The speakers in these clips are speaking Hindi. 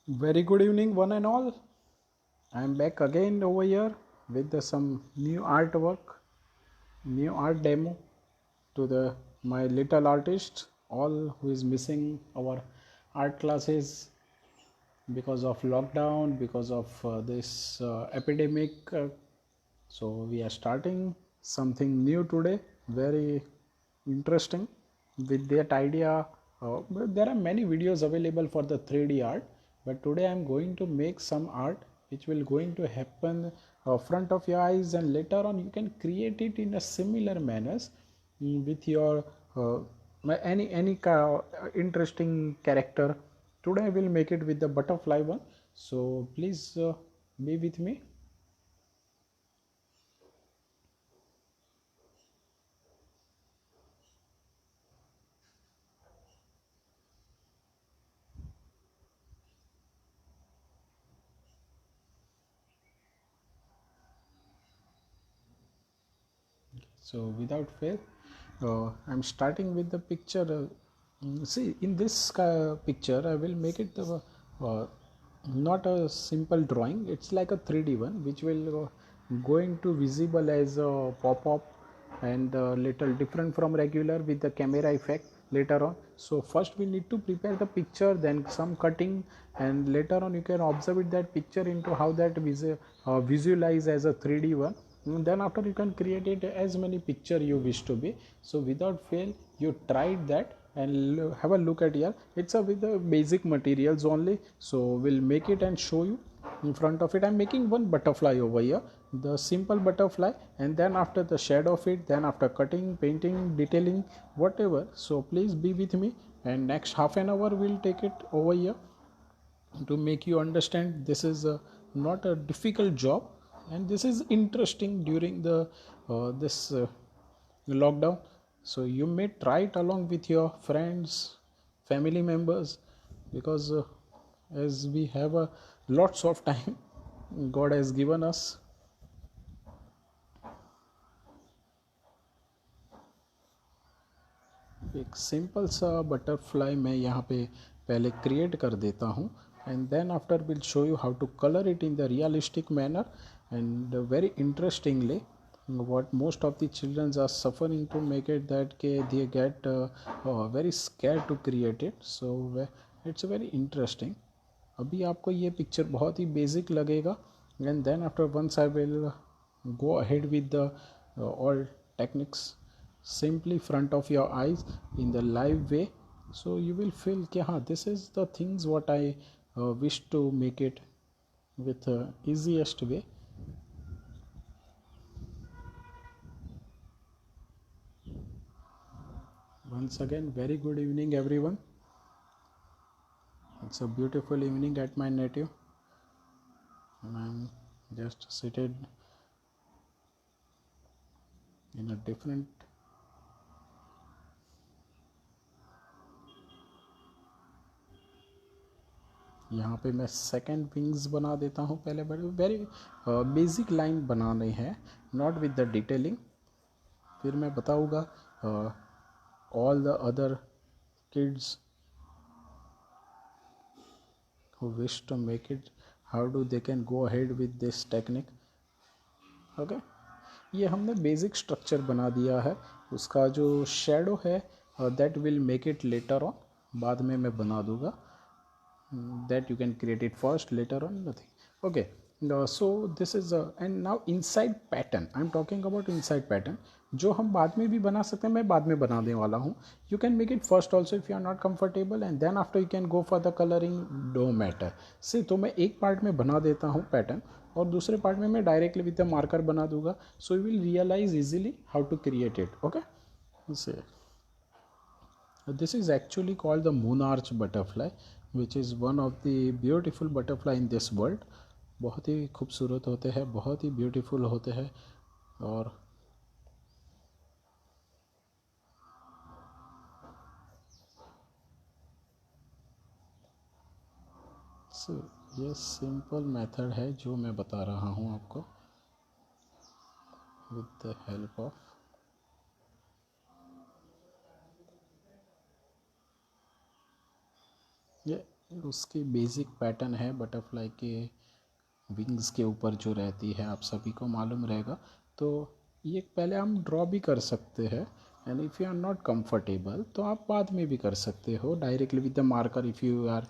Very good evening, one and all. I'm back again over here with some new artwork, new art demo to the my little artist, all who is missing our art classes because of lockdown, because of this epidemic. So we are starting something new today, very interesting with that idea. But there are many videos available for the 3D art, but today I'm going to make some art which will going to happen front of your eyes, and later on you can create it in a similar manners with your uh, interesting character. Today I will make it with the butterfly one, so please be with me. So without fail, I'm starting with the picture. See, in this picture I will make it uh, not a simple drawing, it's like a 3D one which will going to visible as a pop-up and little different from regular with the camera effect later on. So first we need to prepare the picture, then some cutting, and later on you can observe it that picture into how that visualize as a 3D one. Then after you can create it as many picture you wish to be. So without fail you tried that, and have a look at here. It's a with the basic materials only, so we'll make it and show you. In front of it I'm making one butterfly over here, the simple butterfly, and then after the shadow of it, then after cutting, painting, detailing, whatever. So please be with me, and next half an hour we'll take it over here to make you understand this is not a difficult job, and this is interesting during the this lockdown. So you may try it along with your friends, family members, because as we have lots of time god has given us. एक सिंपल सा बटरफ्लाई मैं यहाँ पे पहले क्रिएट कर देता हूँ, and then after will show you how to colour it in the realistic manner and very interestingly. What most of the children are suffering to make it that they get very scared to create it. So it's very interesting. अभी आपको ये पिक्चर बहुत ही बेसिक लगेगा, and then after once I will go ahead with the all techniques simply front of your eyes in the live way. So you will feel कि हाँ, this is the things what I wish to make it with easiest way. Once again, very good evening everyone. It's a beautiful evening at my native, and I'm just seated in a different. यहाँ पे मैं सेकेंड विंग्स बना देता हूँ पहले, बड़े वेरी बेसिक लाइन बनानी है, नॉट विद द डिटेलिंग. फिर मैं बताऊँगा all the other kids who wish to make it, how do they can go ahead with this technique. Okay ये हमने बेसिक स्ट्रक्चर बना दिया है. उसका जो शेडो है that will make it later on, बाद में मैं बना दूंगा. That you can create it first, later on nothing. Okay, so this is and now inside pattern I'm talking about. inside pattern जो हम बाद में भी बना सकते हैं, मैं बाद में बनाने वाला हूँ. You can make it first also if you are not comfortable, and then after you can go for the colouring, do matter. से तो मैं एक पार्ट में बना देता हूँ पैटर्न, और दूसरे पार्ट में मैं डायरेक्टली विद द मार्कर बना दूंगा. So you will realise easily how to create it. Okay, से this is actually called the moon arch butterfly, which is one of the beautiful butterfly in this world. बहुत ही खूबसूरत होते हैं, बहुत ही ब्यूटीफुल होते हैं. और so, ये सिंपल मेथड है जो मैं बता रहा हूँ आपको विद द हेल्प ऑफ. ये उसकी बेसिक पैटर्न है बटरफ्लाई के विंग्स के ऊपर जो रहती है, आप सभी को मालूम रहेगा। तो ये पहले हम ड्रॉ भी कर सकते हैं, and if you are not comfortable तो आप बाद में भी कर सकते हो directly with the marker if you are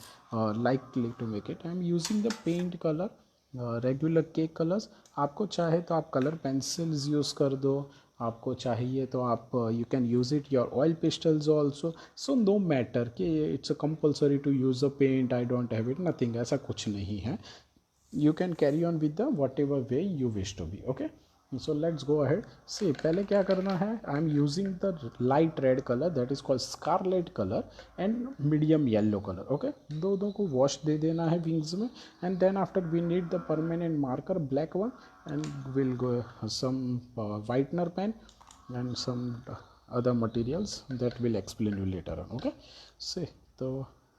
like to make it. I am using the paint colour regular cake colours. आपको चाहे तो आप कलर पेंसिल्स यूज़ कर दो, आपको चाहिए तो आप you can use it your oil pastels also. So no matter कि it's a compulsory to use a paint, I don't have it, nothing, ऐसा कुछ नहीं है। You can carry on with the whatever way you wish to be, okay? So let's go ahead. See, पहले क्या करना है, I am using the light red color that is called scarlet color and medium yellow color, okay? दो को wash दे देना है wings में, and then after we need the permanent marker black one, and we'll go some whitener pen and some other materials that will explain you later on, okay? See, तो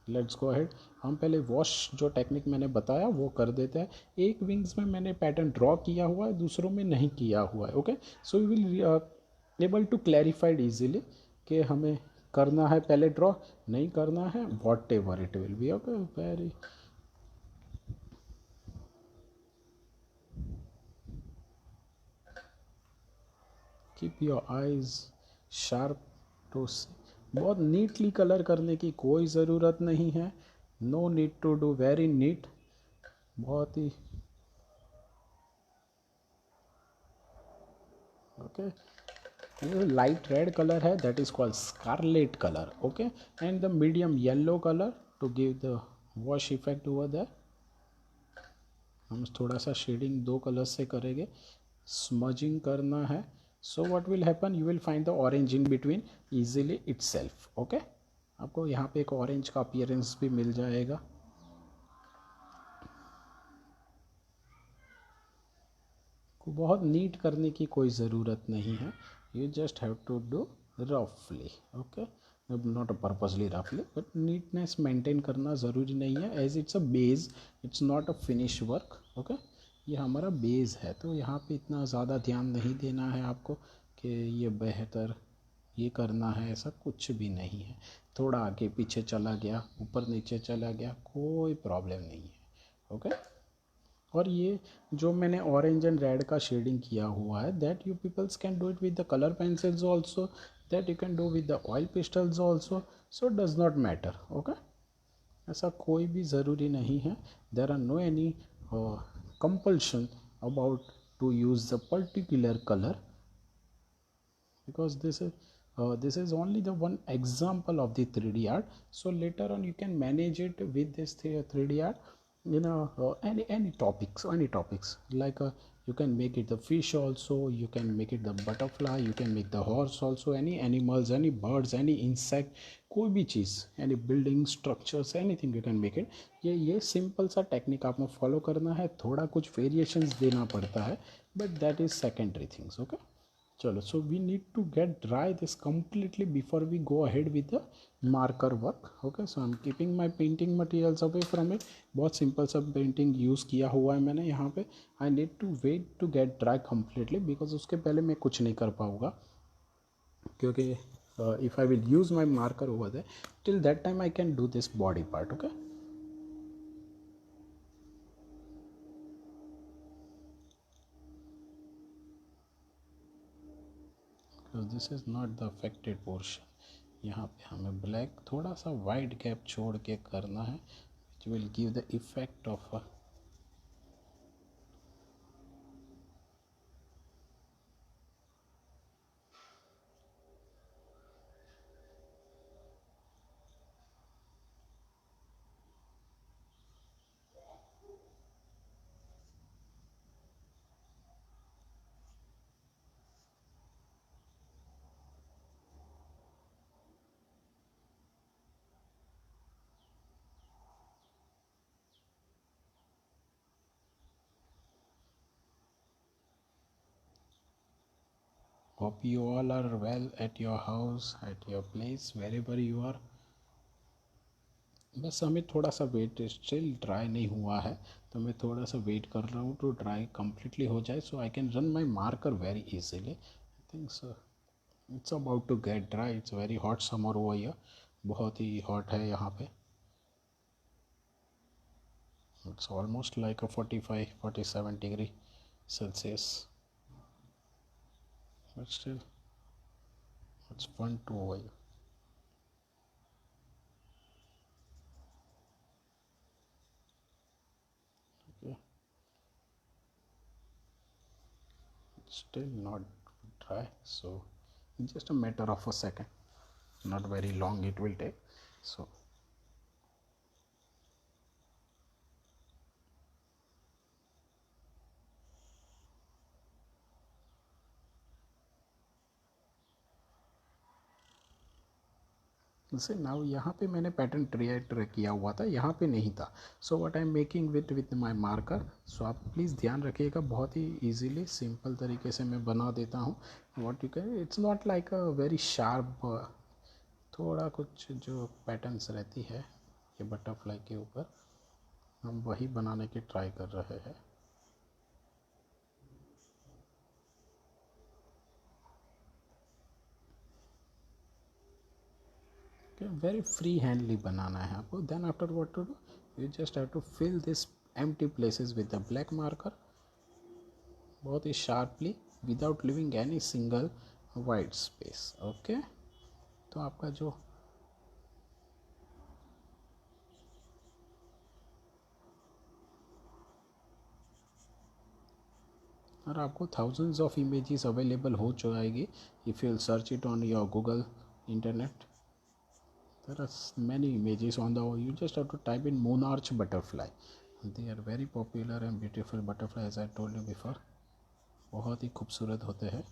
लेट्स गो अहेड। हम पहले वॉश जो टेक्निक मैंने बताया वो कर देते हैं। एक विंग्स में मैंने पैटर्न ड्रॉ किया हुआ है, दूसरों में नहीं किया हुआ है, okay? So you will able to clarified easily कि हमें करना है पहले ड्रॉ, नहीं करना है, whatever it will be, okay? Very keep your eyes sharp to see. बहुत नीटली कलर करने की कोई ज़रूरत नहीं है, no need to do very neat, बहुत ही ओके। लाइट रेड कलर है that is called scarlet colour, okay? And the medium yellow colour to give the wash effect over that. हम थोड़ा सा शेडिंग दो कलर से करेंगे, स्मजिंग करना है। So what will happen, you will find the orange in between easily itself, okay? आपको यहाँ पे एक ऑरेंज का अपीयरेंस भी मिल जाएगा। को बहुत नीट करने की कोई ज़रूरत नहीं है, you just have to do रफली, ओके? नॉट पर्पसली रफली, बट नीटनेस मेंटेन करना ज़रूरी नहीं है, as it's a base, it's not a finish work, okay? ये हमारा बेस है, तो यहाँ पे इतना ज़्यादा ध्यान नहीं देना है आपको कि ये बेहतर ये करना है, ऐसा कुछ भी नहीं है। थोड़ा आगे पीछे चला गया, ऊपर नीचे चला गया, कोई प्रॉब्लम नहीं है, ओके? और ये जो मैंने ऑरेंज एंड रेड का शेडिंग किया हुआ है, that you peoples can do it with the colour pencils also, that you can do with the oil pastels also, so does not matter, okay? ऐसा कोई भी ज़रूरी नहीं है, there are no any compulsion about to use the particular colour, because this is only the one example of the 3D art. So later on you can manage it with this 3D art, you know, any topics like you can make it the fish also, you can make it the butterfly, you can make the horse also, any animals, any birds, any insect, कोई भी चीज़, any building structures, anything you can make it। ये सिंपल सा टेक्निक आपको फॉलो करना है, थोड़ा कुछ वेरिएशंस देना पड़ता है, but that is secondary things, okay? चलो, so we need to get dry this completely before we go ahead with the marker work, okay? So I'm keeping my painting materials away from it। बहुत सिंपल सा पेंटिंग यूज़ किया हुआ है मैंने यहाँ पे। I need to wait to get dry completely because उसके पहले मैं कुछ नहीं कर पाऊँगा, क्योंकि if I will use my marker over there till that time I can do this body part, okay? This is not the affected portion. यहाँ पे हमें ब्लैक थोड़ा सा वाइट गैप छोड़ के करना है, which will give the effect of a hope you all are well at your house, at your place, wherever you are। बस हमें थोड़ा सा वेट, स्टिल ड्राई नहीं हुआ है, तो मैं थोड़ा सा वेट कर रहा हूँ टू ड्राई कम्प्लीटली हो जाए, so I can run my marker very easily. I think so it's about to get dry, it's very hot summer over here, बहुत ही हॉट है यहाँ पे। It's almost like a 45-47 degree Celsius, but still it's fun to oil. Okay, it's still not dry, so it's just a matter of a second, not very long it will take. So जैसे नाउ यहाँ पे मैंने पैटर्न ट्राई किया हुआ था, यहाँ पे नहीं था. So what I am making with my marker. So आप प्लीज़ ध्यान रखिएगा, बहुत ही इजीली सिंपल तरीके से मैं बना देता हूँ. What you can, it's not like a very sharp. थोड़ा कुछ जो पैटर्न्स रहती है ये बटरफ्लाई के ऊपर, हम वही बनाने की ट्राई कर रहे हैं. वेरी फ्री हैंडली बनाना है आपको. Then after what to do, you just have to fill this empty places with the black marker बहुत ही sharply without leaving any single white space. Okay, तो आपका जो और आपको थाउजेंड्स ऑफ इमेजेस अवेलेबल हो जाएगी if you search it on your Google internet. there are many images on the, you just have to type in monarch butterfly. They are very popular and beautiful butterfly, as I told you before. बहुत ही खूबसूरत होते हैं.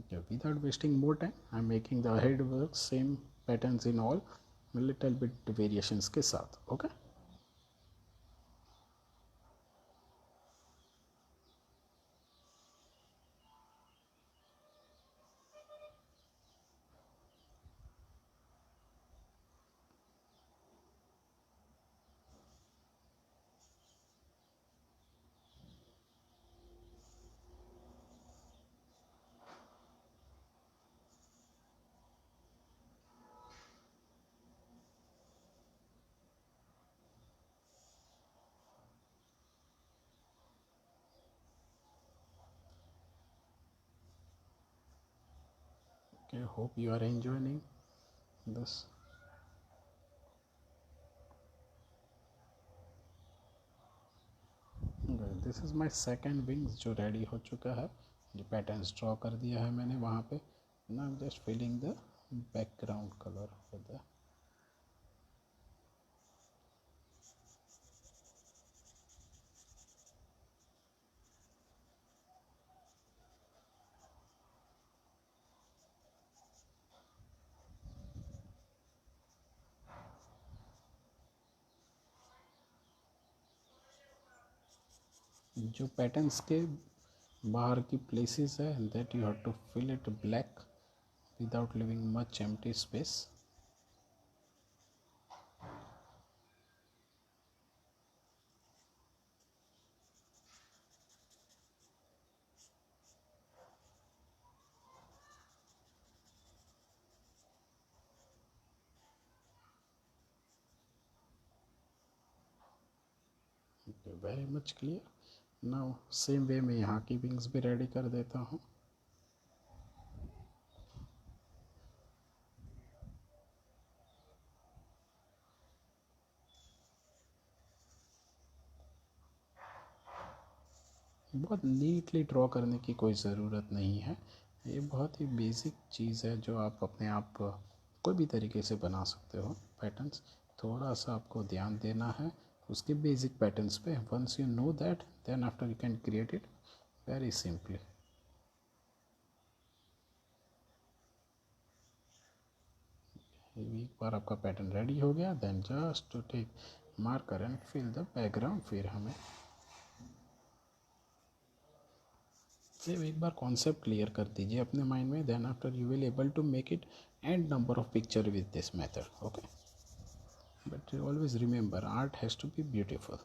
Okay, without wasting more time, I am making the head work same patterns in all, little bit variations के साथ. Okay. Okay, hope you are enjoying this. This is my second wings जो रेडी हो चुका है. जो पैटर्न्स ड्रॉ कर दिया है मैंने वहाँ पे. Now just filling the background colour with the, जो पैटर्न्स के बाहर की प्लेसेस है that you have to fill it black without leaving much empty space. Very much clear. Now same way में यहाँ की विंग्स भी रेडी कर देता हूँ. बहुत नीटली ड्रॉ करने की कोई ज़रूरत नहीं है. ये बहुत ही बेसिक चीज़ है जो आप अपने आप कोई भी तरीके से बना सकते हो. पैटर्न्स थोड़ा सा आपको ध्यान देना है उसके बेसिक पैटर्न्स पे. Once you know that then after you can create it very simply. एक बार आपका पैटर्न रेडी हो गया then just to take marker and fill the background. फिर हमें सिर्फ एक बार कॉन्सेप्ट क्लियर कर दीजिए अपने माइंड में. Then after you will able to make it and number of picture with this method. Okay, but always remember art has to be beautiful.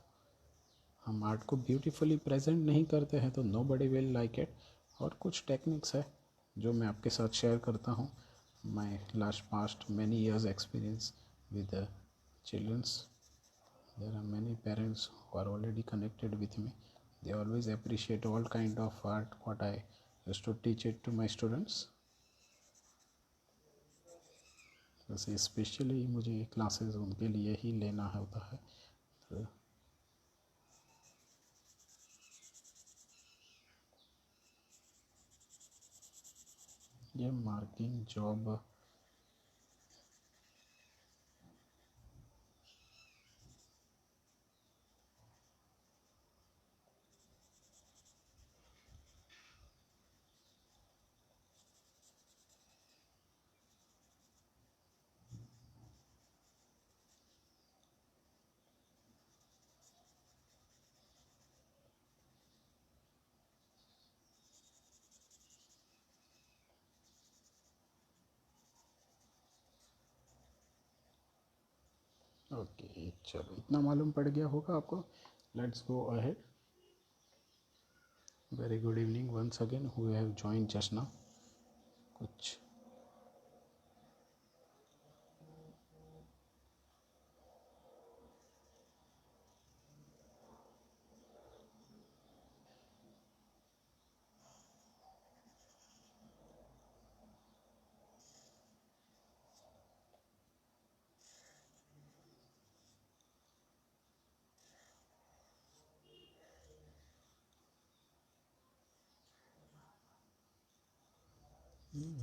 हम आर्ट को ब्यूटीफुली प्रेजेंट नहीं करते हैं तो nobody will like it. और कुछ टेक्निक्स है जो मैं आपके साथ शेयर करता हूँ. My last past many years experience with childrens. There are many parents who are already connected with me. They always appreciate all kind of art what I used to teach it to my students. वैसे स्पेशली मुझे क्लासेस उनके लिए ही लेना होता है. तो ये मार्किंग जॉब ओके. चलो इतना मालूम पड़ गया होगा आपको. Let's go ahead. Very good evening once again who have join just now. कुछ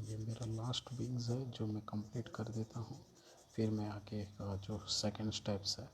ये मेरा लास्ट विंग्स है जो मैं कंप्लीट कर देता हूँ. फिर मैं आगे का जो सेकंड स्टेप्स है.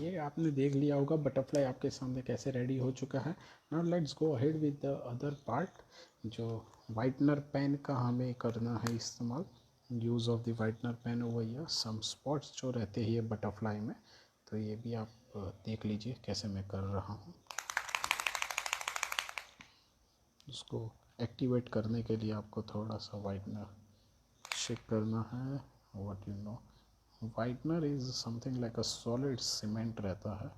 ये आपने देख लिया होगा बटरफ्लाई आपके सामने कैसे रेडी हो चुका है. Now let's go ahead with the other part. जो वाइटनर पेन का हमें करना है इस्तेमाल. Use of the whitener pen over here. Some spots जो रहते हैं ये बटरफ्लाई में, तो ये भी आप देख लीजिए कैसे मैं कर रहा हूँ. इसको एक्टिवेट करने के लिए आपको थोड़ा सा वाइटनर शेक करना है. What you know, whitener is something like a solid cement रहता है.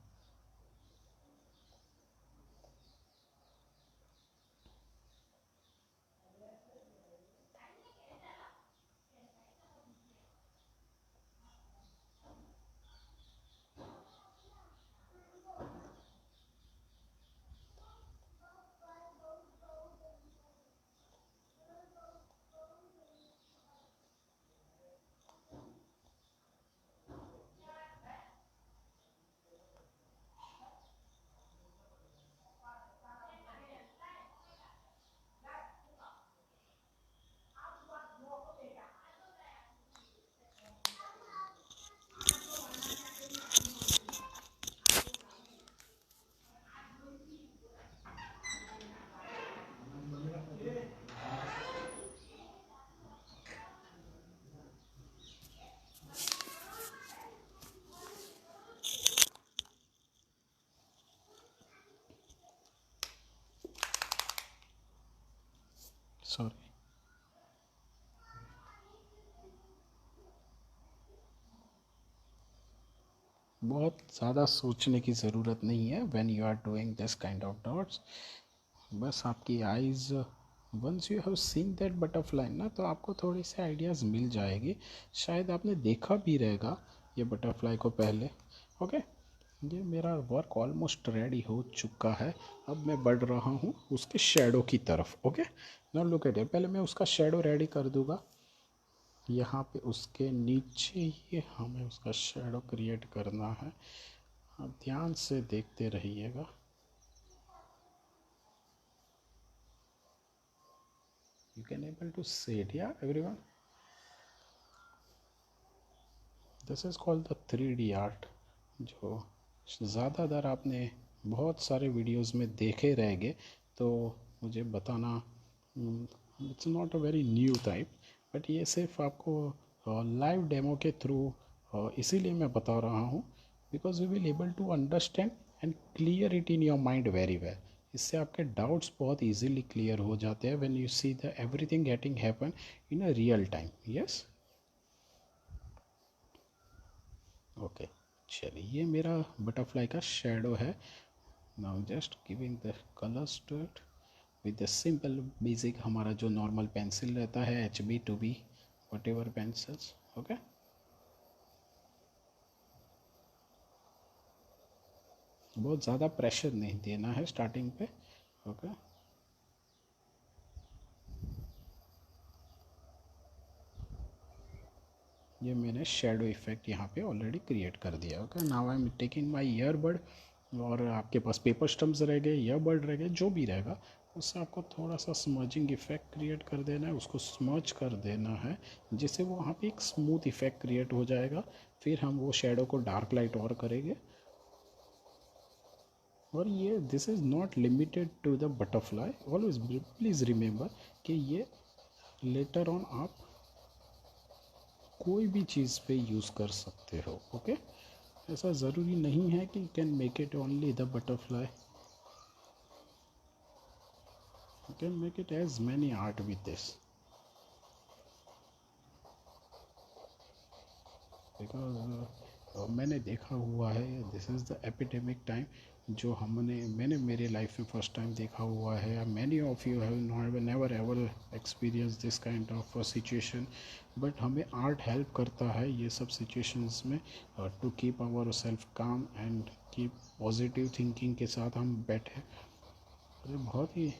सॉरी. बहुत ज़्यादा सोचने की ज़रूरत नहीं है when you are doing this kind of dots. बस आपकी eyes once you have seen that butterfly ना, तो आपको थोड़ी सी आइडियाज़ मिल जाएगी. शायद आपने देखा भी रहेगा ये बटरफ्लाई को पहले. ओके. ये मेरा वर्क ऑलमोस्ट रेडी हो चुका है. अब मैं बढ़ रहा हूँ उसके शेडो की तरफ. Okay. Now look at it. पहले मैं उसका शेडो रेडी कर दूँगा. यहाँ पे उसके नीचे ही हमें उसका शेडो क्रिएट करना है. आप ध्यान से देखते रहिएगा. You can able to see it, yeah, everyone. This is called the 3D art, जो ज़्यादातर आपने बहुत सारे वीडियोस में देखे रहेंगे. तो मुझे बताना, it's not a very new type, but ये सिर्फ आपको लाइव डेमो के थ्रू इसीलिए मैं बता रहा हूँ, because you will able to understand and clear it in your mind very well. इससे आपके डाउट्स बहुत इजीली क्लियर हो जाते हैं when you see the everything getting happen in a real time. Yes, okay. चलिए, ये मेरा बटरफ्लाई का शेडो है। Now just giving the colours to it with the simple basic हमारा जो नॉर्मल पेंसिल रहता है, HB 2B whatever pencils. Okay, बहुत ज़्यादा प्रेशर नहीं देना है स्टार्टिंग पे। ओके, ये मैंने शेडो इफेक्ट यहाँ पे ऑलरेडी क्रिएट कर दिया। Okay, now I am taking my earbud, और आपके पास पेपर स्टम्प्स रह गए, ईयरबड रह गए, जो भी रहेगा उससे आपको थोड़ा सा स्मर्जिंग इफेक्ट क्रिएट कर देना है, उसको स्मर्ज कर देना है, जिससे वो वहाँ पे एक स्मूथ इफेक्ट क्रिएट हो जाएगा। फिर हम वो शेडो को डार्क लाइट और करेंगे। और ये this is not limited to the butterfly, always please remember कि ये लेटर ऑन आप कोई भी चीज़ पे यूज़ कर सकते हो। ओके, ऐसा ज़रूरी नहीं है कि can make it only the butterfly, you can make it as many art with this, because मैंने देखा हुआ है this is the epidemic time, जो मैंने मेरे लाइफ में फर्स्ट टाइम देखा हुआ है। Many of you have never ever experience this kind of situation, but हमें आर्ट हेल्प करता है ये सब सिचुएशंस में to keep our self calm and keep positive thinking के साथ हम बैठे। ये बहुत ही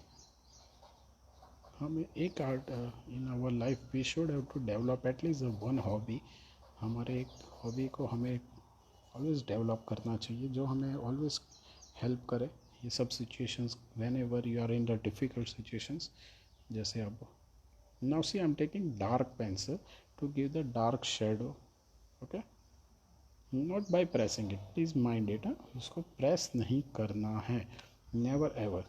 हमें एक art in our life we should have to develop at least one hobby. हमारे एक हॉबी को हमें ऑलवेज डेवलप करना चाहिए, जो हमें ऑलवेज हेल्प करे ये सब situations whenever you are in the difficult situations. जैसे अब now see I am taking dark pencil to give the dark shadow. Okay, not by pressing it, please mind it, इसको प्रेस नहीं करना है, never ever,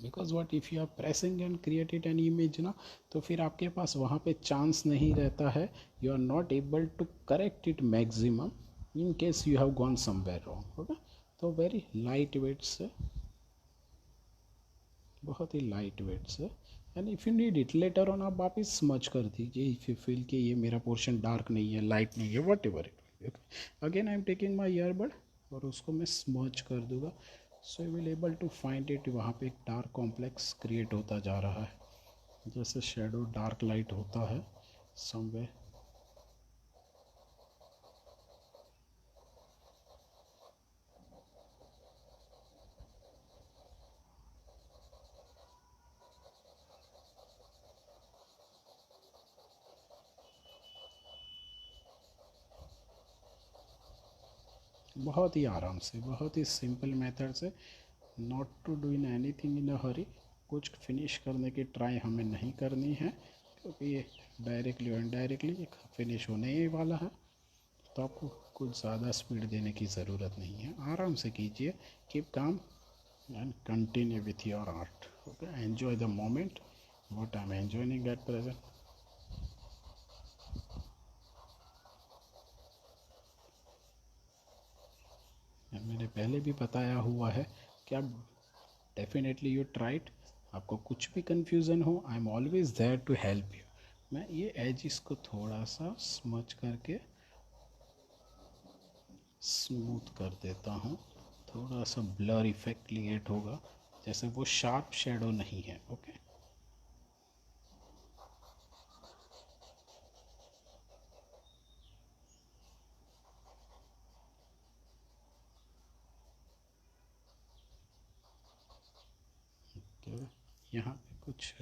because what if you are pressing and created an image ना, तो फिर आपके पास वहाँ पे चांस नहीं रहता है, you are not able to correct it maximum in case you have gone somewhere wrong. Okay, तो वेरी लाइट वेट से, बहुत ही लाइट वेट से, and if you need it later on आप वापस स्मच कर दीजिए इफ़ यू फील कि ये मेरा पोर्शन डार्क नहीं है, लाइट नहीं है, whatever it. Okay, again I am taking my earbud और उसको मैं स्मच कर दूंगा, so you will able to find it. वहाँ पे एक डार्क कॉम्प्लेक्स क्रिएट होता जा रहा है, जैसे शेडो डार्क लाइट होता है समवे। बहुत ही आराम से, बहुत ही सिंपल मेथड से, not to do in anything in a hurry. कुछ फिनिश करने की ट्राई हमें नहीं करनी है, क्योंकि ये डायरेक्टली और इनडायरेक्टली फिनिश होने ही वाला है, तो आपको कुछ ज़्यादा स्पीड देने की ज़रूरत नहीं है। आराम से कीजिए, keep calm and continue with your art. Okay, enjoy the moment what I am enjoying at present. मैंने पहले भी बताया हुआ है कि आप डेफिनेटली यू ट्राइड, आपको कुछ भी कन्फ्यूज़न हो I am always there to help you. मैं ये एजिस को थोड़ा सा स्मच करके स्मूथ कर देता हूँ, थोड़ा सा ब्लर इफेक्ट क्रिएट होगा, जैसे वो शार्प शेडो नहीं है। ओके, तो यहाँ पे कुछ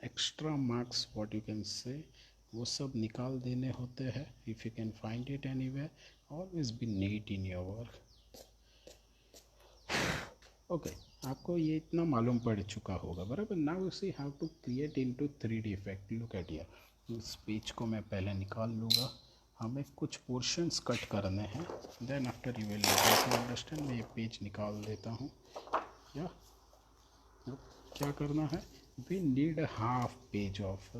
extra marks what you can say वो सब निकाल देने होते हैं। If you can find it anywhere, always be neat in your work. Okay, आपको ये इतना मालूम पड़ चुका होगा बराबर। Now you see how to create into 3D effect. Look at here, इस पेज को मैं पहले निकाल लूँगा, हमें कुछ पोर्शंस कट करने हैं, then after you will understand. मैं ये पेज निकाल देता हूँ। या क्या करना है, we need half page of,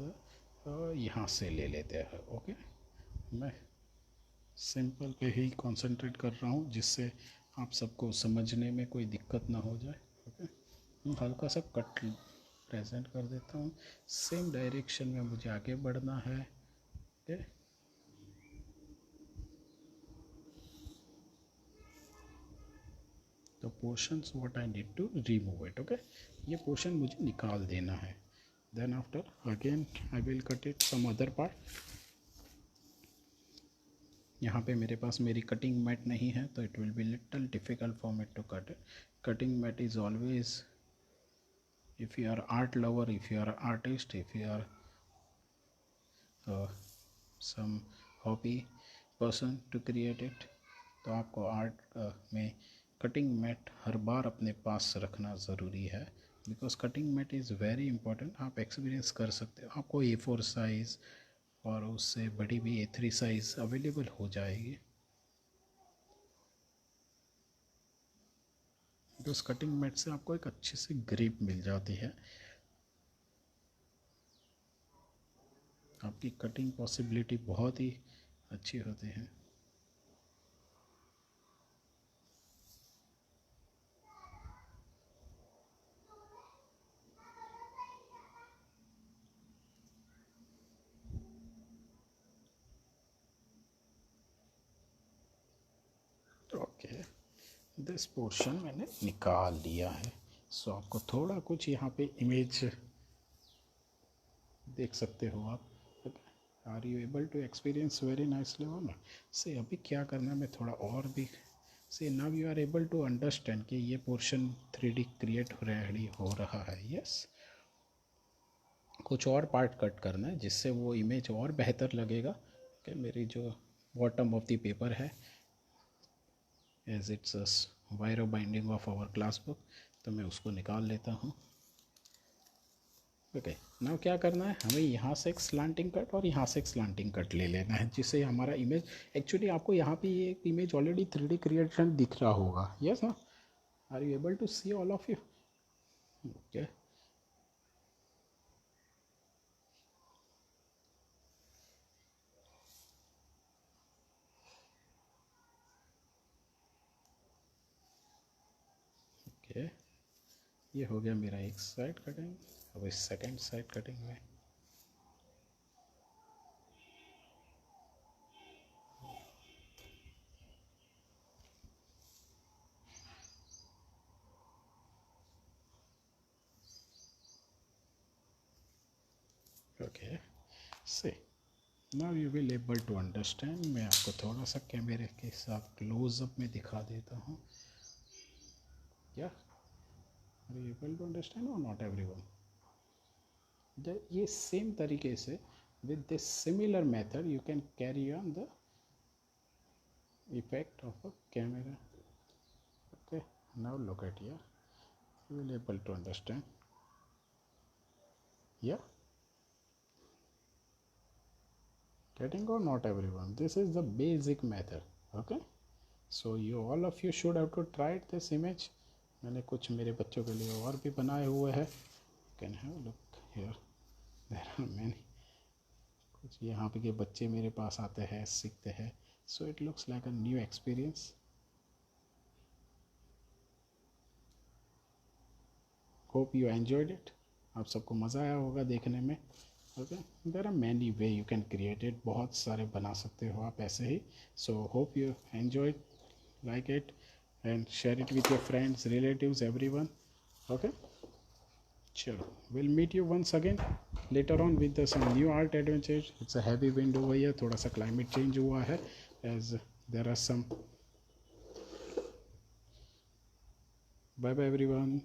यहाँ से ले लेते हैं। ओके, मैं सिंपल पे ही कंसंट्रेट कर रहा हूँ जिससे आप सबको समझने में कोई दिक्कत ना हो जाए। ओके, हल्का सा कट प्रेजेंट कर देता हूँ। सेम डायरेक्शन में मुझे आगे बढ़ना है। ओके, तो portions what I need to remove it. Okay, ये पोर्शन मुझे निकाल देना है। Then after again I will cut it some other part. यहाँ पे मेरे पास मेरी कटिंग मैट नहीं है, तो it will be little difficult for me to cut it. Cutting mat is always, if you are art lover, if you are artist, if you are some hobby person to create it, तो आपको आर्ट में कटिंग मैट हर बार अपने पास रखना ज़रूरी है, because cutting mat is very important. आप एक्सपीरियंस कर सकते हो, आपको A4 साइज़ और उससे बड़ी भी A3 साइज़ अवेलेबल हो जाएगी। तो उस कटिंग मैट से आपको एक अच्छी सी ग्रिप मिल जाती है, आपकी कटिंग पॉसिबिलिटी बहुत ही अच्छी होती है। ओके, दिस पोर्शन मैंने निकाल लिया है। सो आपको थोड़ा कुछ यहाँ पे इमेज देख सकते हो आप। Are you able to experience very nicely और नॉट? से अभी क्या करना है, मैं थोड़ा और भी say now you are able to understand कि ये पोर्शन 3D क्रिएट रेडी हो रहा है। यस, कुछ और पार्ट कट करना है जिससे वो इमेज और बेहतर लगेगा। कि मेरी जो बॉटम ऑफ द पेपर है, as it's wiro binding of our class book, तो मैं उसको निकाल लेता हूँ। ओके, नाउ क्या करना है, हमें यहाँ से एक स्लांटिंग कट और यहाँ से एक स्लांटिंग कट ले लेना है, जिससे हमारा इमेज, एक्चुअली आपको यहाँ पे ये इमेज ऑलरेडी 3D क्रिएशन दिख रहा होगा। यस ना, are you able to see all of you? Okay, okay, ये हो गया मेरा एक साइड कटिंग। अब इस सेकेंड साइड कटिंग में okay, say now you will able to understand. मैं आपको थोड़ा सा कैमरे के साथ क्लोजअप में दिखा देता हूँ। क्या are you able to understand और नॉट एवरीवन? ये सेम तरीके से with this similar method you can carry on the effect of a camera. Okay, now look at here, you will able to understand. Yeah, getting or not everyone, this is the basic method. Okay, so you all of you should have to try this image. मैंने कुछ मेरे बच्चों के लिए और भी बनाए हुए हैं, can have look here, there are many. कुछ यहाँ पे के बच्चे मेरे पास आते हैं, सीखते हैं, so it looks like a new experience. Hope you enjoyed it. आप सबको मज़ा आया होगा देखने में। Okay, there are many way you can create it, बहुत सारे बना सकते हो आप ऐसे ही। So hope you enjoyed, like it and share it with your friends, relatives, everyone. Okay, चलो, will meet you once again later on with some new art adventure. It's a heavy wind over here, थोड़ा सा क्लाइमेट चेंज हुआ है, as there are some. Bye bye everyone.